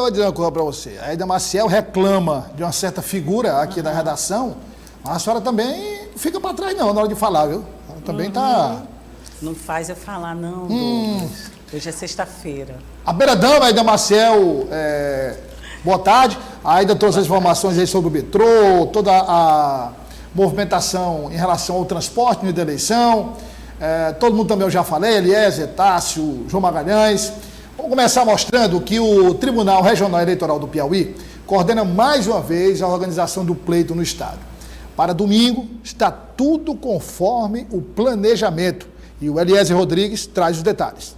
vou dizer uma coisa para você. A Aida Maciel reclama de uma certa figura aqui da redação, mas a senhora também não fica para trás não, na hora de falar, viu? Ela também está... Não faz eu falar, não, Douglas. Hoje é sexta-feira. A Beiradama, Aida Maciel, boa tarde. A Aida trouxe as informações aí sobre o metrô, toda a movimentação em relação ao transporte no dia da eleição. Todo mundo também eu já falei, Eliezer, Tássio, João Magalhães. Vamos começar mostrando que o Tribunal Regional Eleitoral do Piauí coordena mais uma vez a organização do pleito no estado. Para domingo, está tudo conforme o planejamento. E o Eliezer Rodrigues traz os detalhes.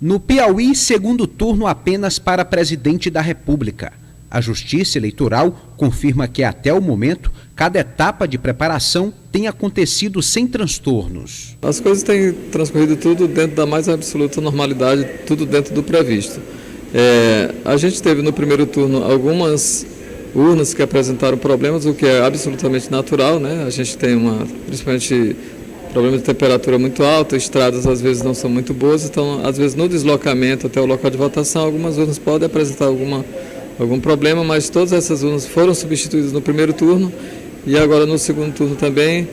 No Piauí, segundo turno apenas para presidente da República. A Justiça Eleitoral confirma que até o momento, cada etapa de preparação tem acontecido sem transtornos. As coisas têm transcorrido tudo dentro da mais absoluta normalidade, tudo dentro do previsto. A gente teve no primeiro turno algumas urnas que apresentaram problemas, o que é absolutamente natural, né? A gente tem principalmente problema de temperatura muito alta, estradas às vezes não são muito boas, então às vezes no deslocamento até o local de votação algumas urnas podem apresentar algum problema, mas todas essas urnas foram substituídas no primeiro turno e agora no segundo turno também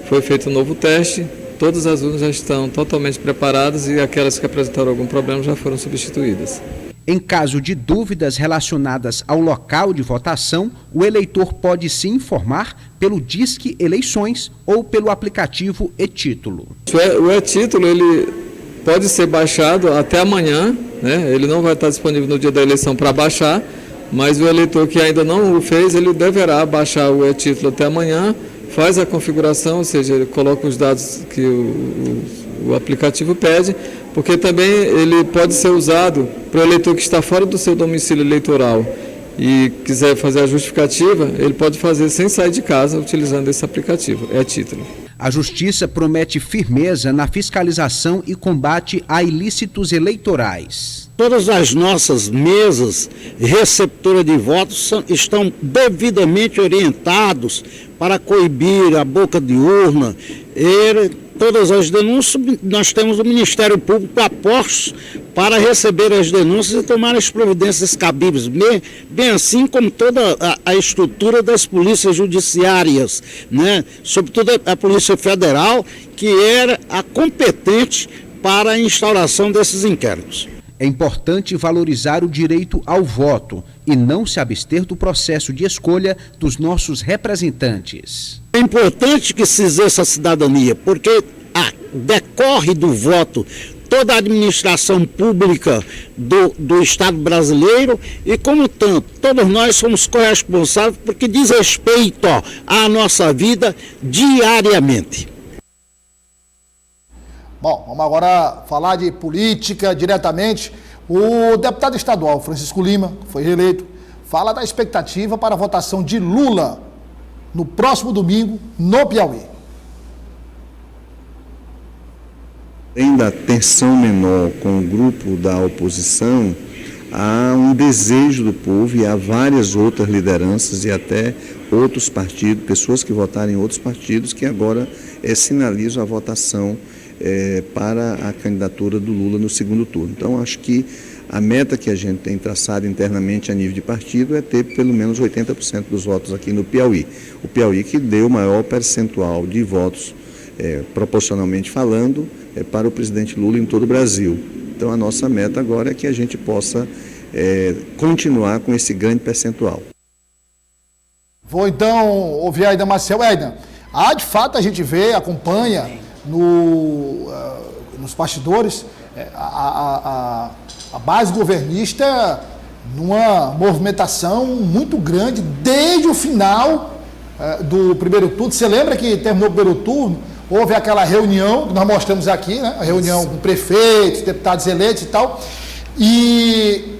foi feito um novo teste, todas as urnas já estão totalmente preparadas e aquelas que apresentaram algum problema já foram substituídas. Em caso de dúvidas relacionadas ao local de votação, o eleitor pode se informar pelo Disque Eleições ou pelo aplicativo e-Título. O e-Título ele pode ser baixado até amanhã, né? Ele não vai estar disponível no dia da eleição para baixar, mas o eleitor que ainda não o fez, ele deverá baixar o e-Título até amanhã, faz a configuração, ou seja, ele coloca os dados que o aplicativo pede, porque também ele pode ser usado para o eleitor que está fora do seu domicílio eleitoral e quiser fazer a justificativa, ele pode fazer sem sair de casa utilizando esse aplicativo, e-Título. A Justiça promete firmeza na fiscalização e combate a ilícitos eleitorais. Todas as nossas mesas receptoras de votos estão devidamente orientados para coibir a boca de urna. Todas as denúncias, nós temos o Ministério Público a postos para receber as denúncias e tomar as providências cabíveis, bem assim como toda a estrutura das polícias judiciárias, né? Sobretudo a Polícia Federal, que era a competente para a instauração desses inquéritos. É importante valorizar o direito ao voto e não se abster do processo de escolha dos nossos representantes. É importante que se exerça a cidadania, porque decorre do voto toda a administração pública do Estado brasileiro e, como tanto, todos nós somos corresponsáveis porque diz respeito à nossa vida diariamente. Bom, vamos agora falar de política diretamente. O deputado estadual Francisco Lima, que foi reeleito, fala da expectativa para a votação de Lula no próximo domingo no Piauí. Além da tensão menor com o grupo da oposição, há um desejo do povo e há várias outras lideranças e até outros partidos, pessoas que votaram em outros partidos que agora sinalizam a votação para a candidatura do Lula no segundo turno. Então, acho que a meta que a gente tem traçado internamente a nível de partido é ter pelo menos 80% dos votos aqui no Piauí. O Piauí que deu o maior percentual de votos, proporcionalmente falando, para o presidente Lula em todo o Brasil. Então, a nossa meta agora é que a gente possa continuar com esse grande percentual. Vou então ouvir a Aida Maciel. Aida, de fato a gente vê, acompanha nos bastidores a base governista numa movimentação muito grande desde o final do primeiro turno. Você lembra que terminou o primeiro turno, houve aquela reunião que nós mostramos aqui, né? A reunião com prefeitos, deputados eleitos e tal, e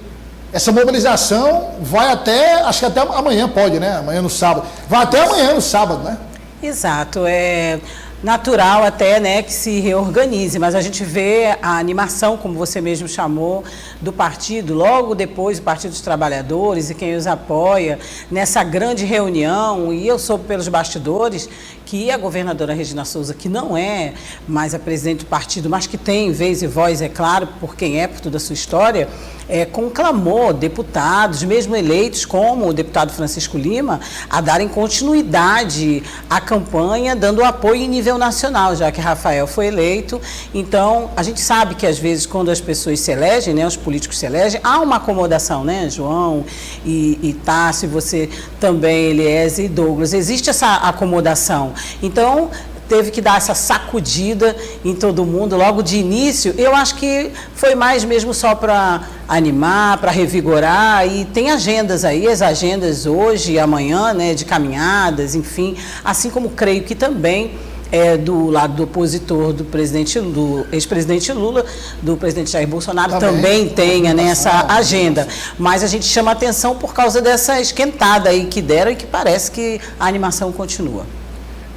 essa mobilização vai até, acho que até amanhã pode, né? Amanhã no sábado. Vai até amanhã no sábado, né? Exato, é natural até, né, que se reorganize, mas a gente vê a animação, como você mesmo chamou, do partido, logo depois do Partido dos Trabalhadores e quem os apoia, nessa grande reunião, e eu soube pelos bastidores que a governadora Regina Souza, que não é mais a presidente do partido, mas que tem vez e voz, é claro, por quem é, por toda a sua história, conclamou deputados, mesmo eleitos, como o deputado Francisco Lima, a darem continuidade à campanha, dando apoio em nível nacional, já que Rafael foi eleito. Então, a gente sabe que, às vezes, quando as pessoas se elegem, né, os políticos se elegem, há uma acomodação, né, João e Tássio, você também, Eliezer e Douglas, existe essa acomodação. Então, teve que dar essa sacudida em todo mundo logo de início. Eu acho que foi mais mesmo só para animar, para revigorar, e tem agendas aí, as agendas hoje e amanhã, né, de caminhadas, enfim, assim como creio que também do lado do opositor do ex-presidente Lula, do presidente Jair Bolsonaro, também tenha, né, essa agenda. Mas a gente chama atenção por causa dessa esquentada aí que deram e que parece que a animação continua.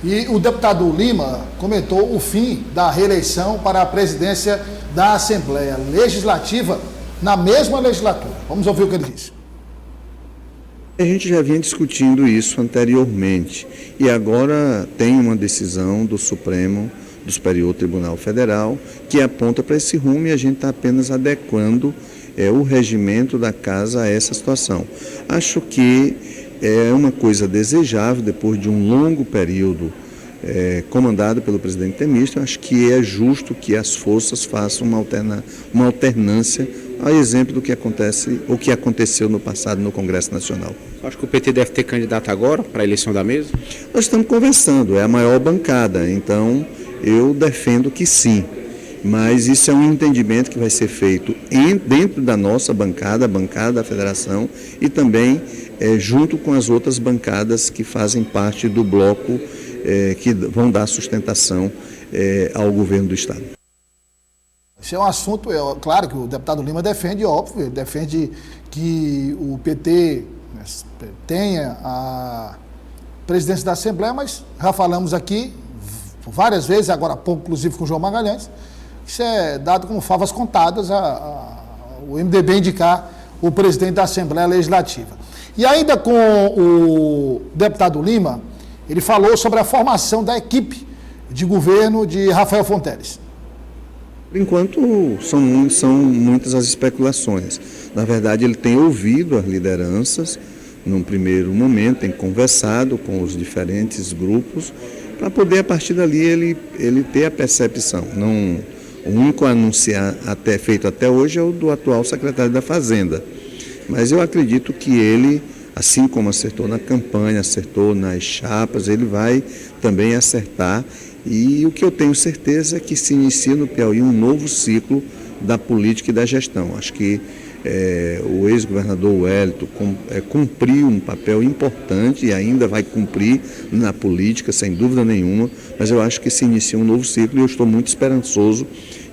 E o deputado Lima comentou o fim da reeleição para a presidência da Assembleia Legislativa na mesma legislatura. Vamos ouvir o que ele disse. A gente já vinha discutindo isso anteriormente e agora tem uma decisão do Supremo, do Superior Tribunal Federal, que aponta para esse rumo e a gente está apenas adequando o regimento da casa a essa situação. Acho que é uma coisa desejável, depois de um longo período comandado pelo presidente Temístocles. Acho que é justo que as forças façam uma alternância, a exemplo do que acontece, o que aconteceu no passado no Congresso Nacional. Você acha que o PT deve ter candidato agora para a eleição da mesa? Nós estamos conversando, é a maior bancada, então eu defendo que sim. Mas isso é um entendimento que vai ser feito dentro da nossa bancada, a bancada da federação, e também junto com as outras bancadas que fazem parte do bloco que vão dar sustentação ao governo do Estado. Esse é um assunto, claro que o deputado Lima defende, óbvio, ele defende que o PT tenha a presidência da Assembleia, mas já falamos aqui várias vezes, agora há pouco, inclusive com o João Magalhães, isso é dado como favas contadas o MDB indicar o presidente da Assembleia Legislativa. E ainda com o deputado Lima, ele falou sobre a formação da equipe de governo de Rafael Fonteles. Por enquanto, são muitas as especulações. Na verdade, ele tem ouvido as lideranças, num primeiro momento, tem conversado com os diferentes grupos, para poder, a partir dali, ele ter a percepção. O único anúncio feito até hoje é o do atual secretário da Fazenda. Mas eu acredito que ele, assim como acertou na campanha, acertou nas chapas, ele vai também acertar. E o que eu tenho certeza é que se inicia no Piauí um novo ciclo da política e da gestão. Acho que o ex-governador Wellington cumpriu um papel importante e ainda vai cumprir na política, sem dúvida nenhuma, mas eu acho que se inicia um novo ciclo e eu estou muito esperançoso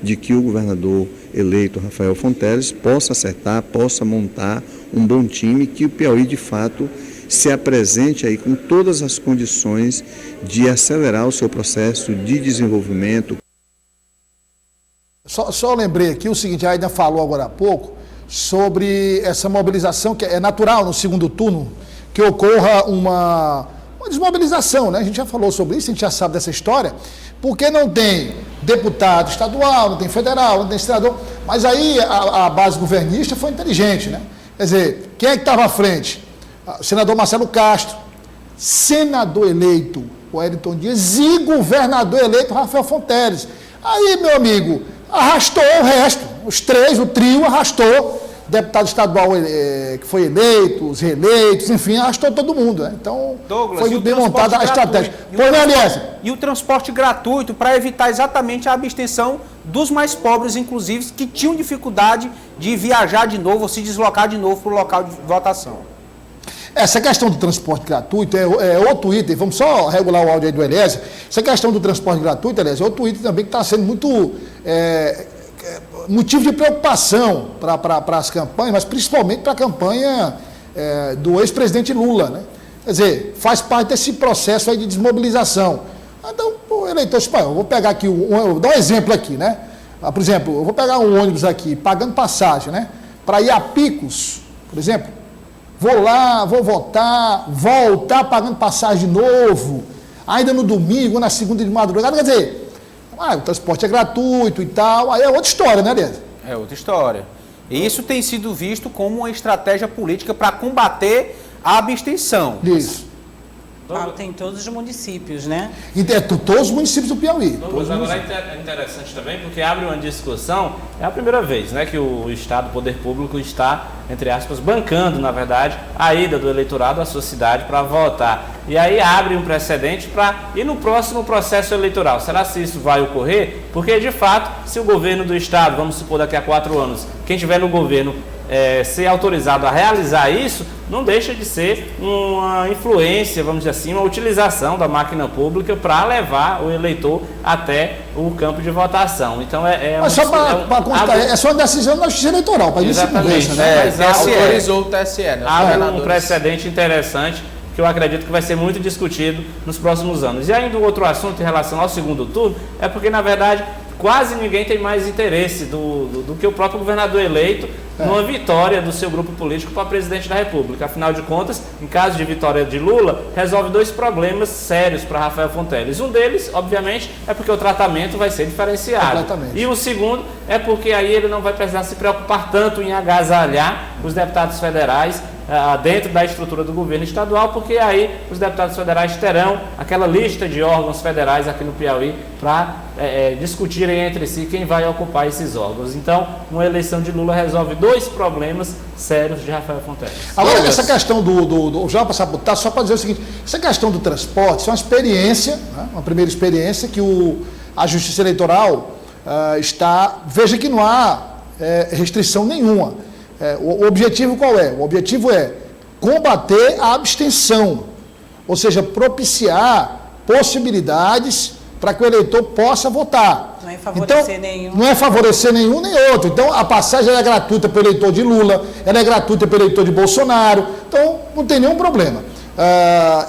de que o governador eleito, Rafael Fonteles, possa acertar, possa montar um bom time, que o Piauí, de fato, se apresente aí com todas as condições de acelerar o seu processo de desenvolvimento. Só lembrei aqui o seguinte, a Aida falou agora há pouco, sobre essa mobilização, que é natural no segundo turno, que ocorra uma desmobilização, né? A gente já falou sobre isso, a gente já sabe dessa história, porque não tem deputado estadual, não tem federal, não tem senador, mas aí a base governista foi inteligente, né? Quer dizer, quem é que estava à frente? O senador Marcelo Castro, senador eleito Wellington Dias e governador eleito Rafael Fonteles. Aí, meu amigo, arrastou o resto, os três, o trio arrastou, deputado estadual que foi eleito, os reeleitos, enfim, arrastou todo mundo, né? Então, Douglas, foi bem montada a estratégia. Pois não, Eliezer? E o transporte gratuito para evitar exatamente a abstenção dos mais pobres, inclusive, que tinham dificuldade de viajar de novo ou se deslocar de novo para o local de votação. Essa questão do transporte gratuito é outro item, vamos só regular o áudio aí do Eliezer. Essa questão do transporte gratuito, Eliezer, é outro item também que está sendo muito motivo de preocupação para as campanhas, mas principalmente para a campanha do ex-presidente Lula, né? Quer dizer, faz parte desse processo aí de desmobilização. Então, o eleitor espanhol, eu vou pegar aqui, vou dar um exemplo aqui, né? Por exemplo, eu vou pegar um ônibus aqui, pagando passagem, né? Para ir a Picos, por exemplo. Vou lá, vou votar, voltar pagando passagem de novo, ainda no domingo, na segunda de madrugada, quer dizer, o transporte é gratuito e tal, aí é outra história, né, Elias? É outra história. E isso tem sido visto como uma estratégia política para combater a abstenção. Isso. Tem em todos os municípios, né? Todos os municípios do Piauí. Mas agora é interessante também porque abre uma discussão, é a primeira vez, né, que o Estado, o poder público está, entre aspas, bancando, na verdade, a ida do eleitorado à sua cidade para votar. E aí abre um precedente para ir no próximo processo eleitoral. Será se isso vai ocorrer? Porque, de fato, se o governo do Estado, vamos supor daqui a 4 anos, quem estiver no governo ser autorizado a realizar isso, não deixa de ser uma influência, vamos dizer assim, uma utilização da máquina pública para levar o eleitor até o campo de votação. Então Mas só para constar, é só uma decisão da Justiça Eleitoral, para isso não deixa, né? Autorizou o TSE, né? Abre um precedente interessante que eu acredito que vai ser muito discutido nos próximos anos. E ainda um outro assunto em relação ao segundo turno, é porque, na verdade, quase ninguém tem mais interesse do que o próprio governador eleito numa vitória do seu grupo político para presidente da República. Afinal de contas, em caso de vitória de Lula, resolve 2 problemas sérios para Rafael Fonteles. Um deles, obviamente, é porque o tratamento vai ser diferenciado. E o segundo é porque aí ele não vai precisar se preocupar tanto em agasalhar os deputados federais dentro da estrutura do governo estadual, porque aí os deputados federais terão aquela lista de órgãos federais aqui no Piauí para discutirem entre si quem vai ocupar esses órgãos. Então, uma eleição de Lula resolve 2 problemas sérios de Rafael Fonteles. Agora, essa questão já vou passar por trás, só para dizer o seguinte, essa questão do transporte, isso é uma experiência, né, uma primeira experiência que a Justiça Eleitoral veja que não há restrição nenhuma. O objetivo qual é? O objetivo é combater a abstenção, ou seja, propiciar possibilidades para que o eleitor possa votar. Não é favorecer nenhum. Não é favorecer nenhum nem outro. Então, a passagem é gratuita para o eleitor de Lula, ela é gratuita para o eleitor de Bolsonaro, então não tem nenhum problema.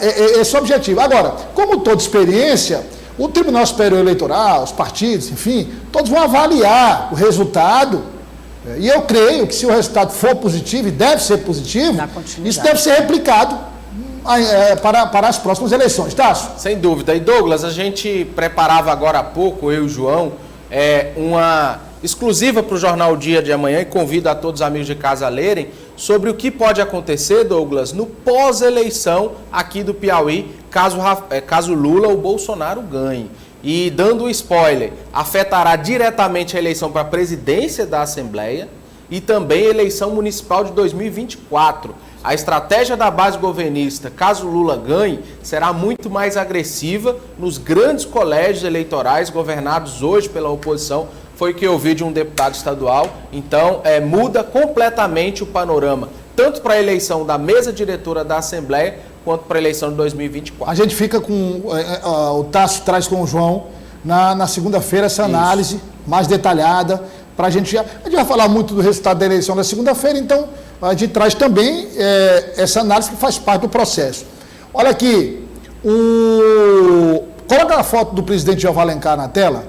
Esse é o objetivo. Agora, como toda experiência, o Tribunal Superior Eleitoral, os partidos, enfim, todos vão avaliar o resultado. E eu creio que se o resultado for positivo, e deve ser positivo, isso deve ser replicado para as próximas eleições. Tássio? Sem dúvida. E Douglas, a gente preparava agora há pouco, eu e o João, uma exclusiva para o Jornal Dia de amanhã, e convido a todos os amigos de casa a lerem, sobre o que pode acontecer, Douglas, no pós-eleição aqui do Piauí, caso Lula ou Bolsonaro ganhe. E dando um spoiler, afetará diretamente a eleição para a presidência da Assembleia e também a eleição municipal de 2024. A estratégia da base governista, caso Lula ganhe, será muito mais agressiva nos grandes colégios eleitorais governados hoje pela oposição. Foi o que eu ouvi de um deputado estadual. Então, muda completamente o panorama, tanto para a eleição da mesa diretora da Assembleia, quanto para a eleição de 2024. A gente fica com... o Tássio traz com o João, na segunda-feira, essa análise mais detalhada, para a gente vai falar muito do resultado da eleição da segunda-feira, então a gente traz também essa análise que faz parte do processo. Olha aqui, coloca a foto do presidente Jeová Alencar na tela.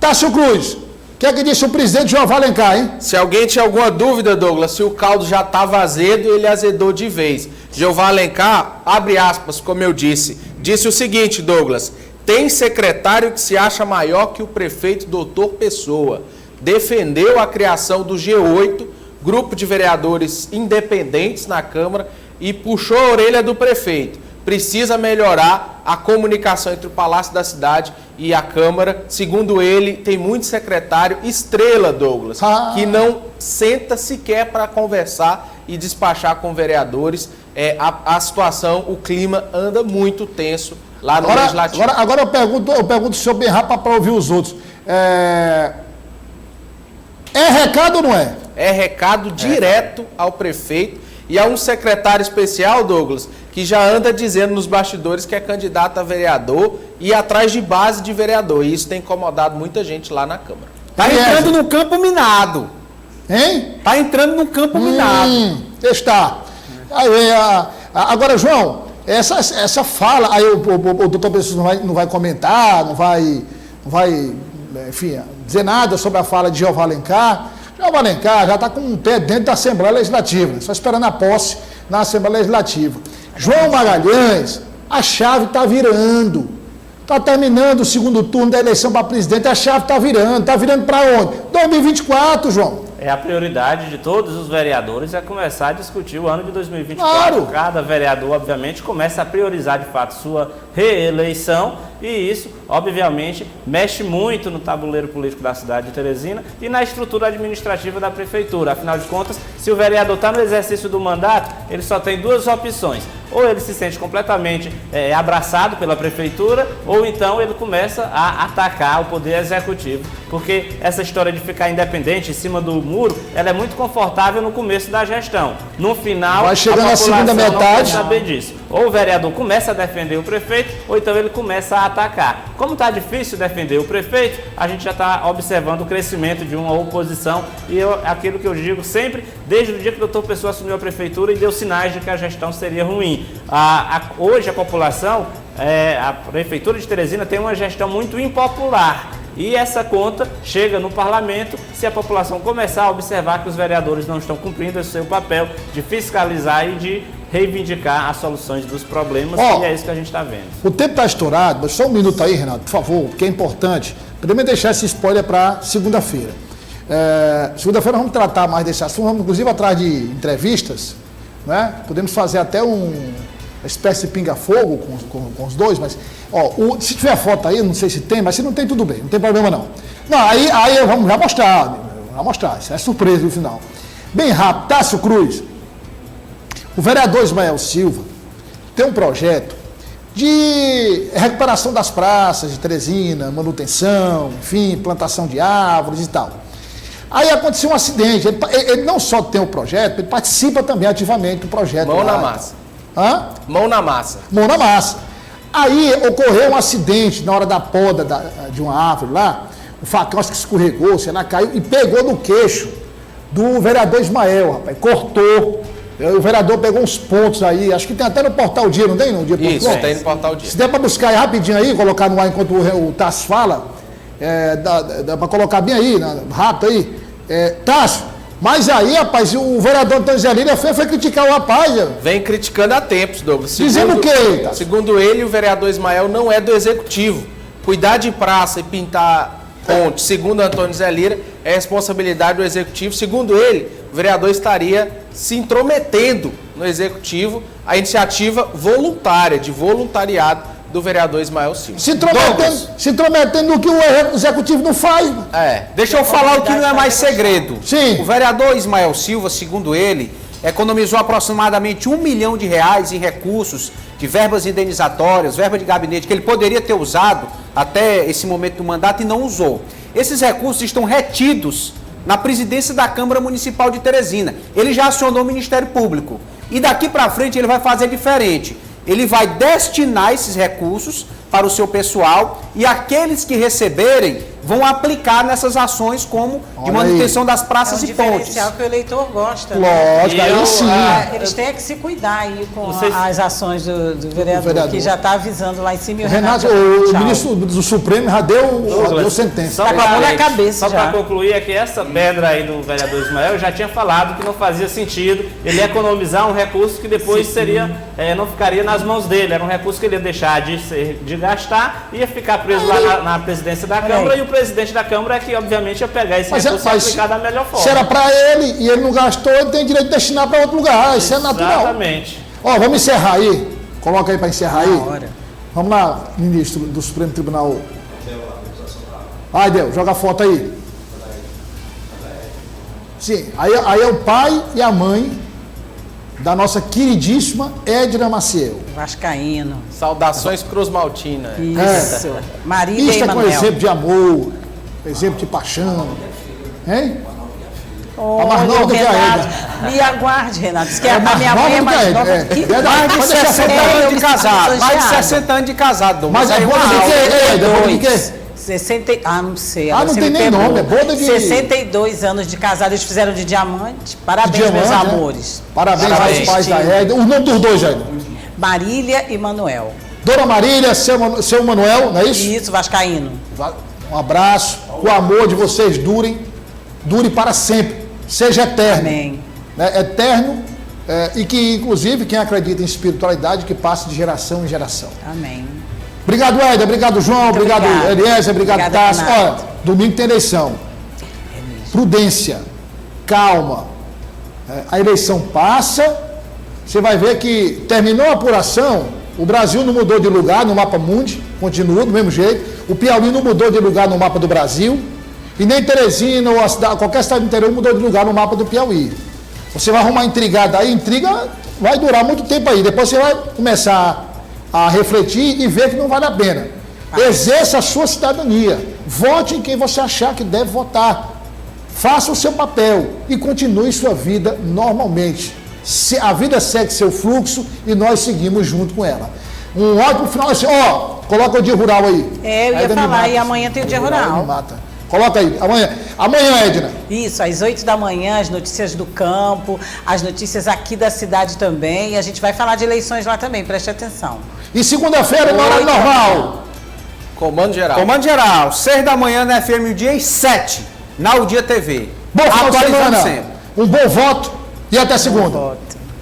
Tássio Cruz, o que é que disse o presidente Jeová Alencar, hein? Se alguém tinha alguma dúvida, Douglas, se o caldo já estava azedo, ele azedou de vez. Jeová Alencar, abre aspas, como eu disse o seguinte, Douglas: tem secretário que se acha maior que o prefeito doutor Pessoa. Defendeu a criação do G8, grupo de vereadores independentes na Câmara, e puxou a orelha do prefeito. Precisa melhorar a comunicação entre o Palácio da Cidade e a Câmara. Segundo ele, tem muito secretário estrela, Douglas, que não senta sequer para conversar e despachar com vereadores. A situação, o clima anda muito tenso lá no Legislativo. Agora eu pergunto o senhor bem rápido para ouvir os outros. É recado ou não é? É recado direto ao prefeito e a um secretário especial, Douglas, que já anda dizendo nos bastidores que é candidato a vereador e atrás de base de vereador. E isso tem incomodado muita gente lá na Câmara. Tá entrando no campo minado. Hein? Tá entrando no campo minado. Está. Agora, João, essa fala, aí o doutor Pessoa não vai comentar, não vai, enfim, dizer nada sobre a fala de Jeová Alencar. Jeová Alencar já está com um pé dentro da Assembleia Legislativa, só esperando a posse na Assembleia Legislativa. João Magalhães, a chave está virando. Está terminando o segundo turno da eleição para presidente, a chave está virando. Está virando para onde? 2024, João. a prioridade de todos os vereadores é começar a discutir o ano de 2024. Claro. Cada vereador, obviamente, começa a priorizar de fato sua reeleição e isso, obviamente, mexe muito no tabuleiro político da cidade de Teresina e na estrutura administrativa da prefeitura. Afinal de contas, se o vereador está no exercício do mandato, ele só tem duas opções. Ou ele se sente completamente abraçado pela prefeitura, ou então ele começa a atacar o poder executivo. Porque essa história de ficar independente em cima do muro, ela é muito confortável no começo da gestão. No final, vai chegando a segunda metade, não quer saber disso. Ou o vereador começa a defender o prefeito, ou então ele começa a atacar. Como está difícil defender o prefeito, a gente já está observando o crescimento de uma oposição. E aquilo que eu digo sempre, desde o dia que o doutor Pessoa assumiu a prefeitura e deu sinais de que a gestão seria ruim. Hoje a população, a prefeitura de Teresina tem uma gestão muito impopular. E essa conta chega no parlamento se a população começar a observar que os vereadores não estão cumprindo esse seu papel de fiscalizar e de reivindicar as soluções dos problemas, e é isso que a gente está vendo. O tempo está estourado, mas só um minuto aí, Renato, por favor, porque é importante. Podemos deixar esse spoiler para segunda-feira. Segunda-feira vamos tratar mais desse assunto, vamos inclusive atrás de entrevistas, né? Podemos fazer até uma espécie de pinga-fogo com os dois, mas se tiver foto aí, não sei se tem, mas se não tem, tudo bem, não tem problema não. Não, aí vamos já mostrar, isso é surpresa no final. Bem rápido, Tássio Cruz, o vereador Ismael Silva tem um projeto de recuperação das praças de Teresina, manutenção, enfim, plantação de árvores e tal. Aí aconteceu um acidente, ele não só tem o projeto, ele participa também ativamente do projeto. Mão na massa. Hã? Mão na massa. Mão na massa. Aí ocorreu um acidente na hora da poda de uma árvore lá, o facão acho que escorregou, sei lá, caiu e pegou no queixo do vereador Ismael, rapaz, cortou. O vereador pegou uns pontos aí, acho que tem até no Portal Dia, não tem? No Dia.com? Isso, tem no Portal Dia. Se der para buscar aí rapidinho aí, colocar no ar enquanto o Tássio fala, dá para colocar bem aí, rápido aí. Tássio, mas aí, rapaz, o vereador Antônio Zé Lília foi criticar o rapaz. Vem criticando há tempos, Douglas. Dizendo o quê, Tássio? Segundo ele, o vereador Ismael não é do executivo. Cuidar de praça e pintar ponte, segundo Antônio Zé Lira, é responsabilidade do executivo. Segundo ele, o vereador estaria se intrometendo no executivo, a iniciativa voluntária, de voluntariado do vereador Ismael Silva. Se intrometendo no que o executivo não faz. Deixa eu falar o que não é mais segredo. Sim. O vereador Ismael Silva, segundo ele, economizou aproximadamente R$1 milhão em recursos de verbas indenizatórias, verba de gabinete, que ele poderia ter usado até esse momento do mandato e não usou. Esses recursos estão retidos na presidência da Câmara Municipal de Teresina. Ele já acionou o Ministério Público. E daqui para frente ele vai fazer diferente. Ele vai destinar esses recursos para o seu pessoal e aqueles que receberem vão aplicar nessas ações como de manutenção das praças e pontes. É um diferencial que o eleitor gosta. Lógico, aí sim. Eles têm que se cuidar aí com as ações do vereador, que já está avisando lá em cima. E o Renato, o ministro do Supremo já deu sentença. Está com a mão na cabeça. Só para concluir, é que essa pedra aí do vereador Ismael, eu já tinha falado que não fazia sentido ele economizar um recurso que depois não ficaria nas mãos dele. Era um recurso que ele ia deixar de gastar, ia ficar preso lá na presidência da Câmara, e o presidente da Câmara é que, obviamente, ia pegar esse recurso e aplicar da melhor forma. Se era para ele e ele não gastou, ele tem direito de destinar para outro lugar. Isso é natural. Exatamente. Vamos encerrar aí. Coloca aí para encerrar aí. Vamos lá, ministro do Supremo Tribunal. Vai, Deus, joga a foto aí. Sim, aí é o pai e a mãe da nossa queridíssima Edna Maciel. Vascaíno. Saudações Cruz Maltina. Isso. Marília e Emanuel. Com exemplo de amor, exemplo de paixão. Hein? A mais nova do que a Edna. Me aguarde, Renato. Diz que a minha mãe é mais nova do que mais de 60 anos de casado. Mais de 60 anos de casado. Mas é boa de quê? 60, não sei. Não tem nem nome, é boda de... 62 anos de casado, eles fizeram de diamante. Parabéns, meus amores. Parabéns aos pais da Edna. Os nomes dos dois, Edna. Marília e Manuel. Dona Marília, seu Manuel, não é isso? Isso, vascaíno. Um abraço, o amor de vocês dure para sempre, seja eterno. Amém. Eterno, e que, inclusive, quem acredita em espiritualidade, que passe de geração em geração. Amém. Obrigado, Éder, obrigado, João, muito obrigado, Eliezer, obrigado, Tássio. Olha, domingo tem eleição. Prudência. calma. A eleição passa, você vai ver que terminou a apuração, o Brasil não mudou de lugar no mapa mundi, continua do mesmo jeito, o Piauí não mudou de lugar no mapa do Brasil, e nem Teresina ou qualquer cidade do interior mudou de lugar no mapa do Piauí. Você vai arrumar intrigada aí, intriga vai durar muito tempo aí, depois você vai começar a refletir e ver que não vale a pena. Exerça a sua cidadania, vote em quem você achar que deve votar, faça o seu papel e continue sua vida normalmente. A vida segue seu fluxo e nós seguimos junto com ela. Um ótimo final, assim, coloca o dia rural aí. Eu ia falar, e amanhã tem o dia rural. Coloca aí, amanhã, Edna. Isso, às 8 da manhã, as notícias do campo, as notícias aqui da cidade também, e a gente vai falar de eleições lá também, preste atenção. E segunda-feira, no horário normal. Comando Geral. Comando Geral, 6 da manhã na FM o dia e 7 na Udia TV. Bom final de semana, sempre. um bom voto e até segunda. Bom voto.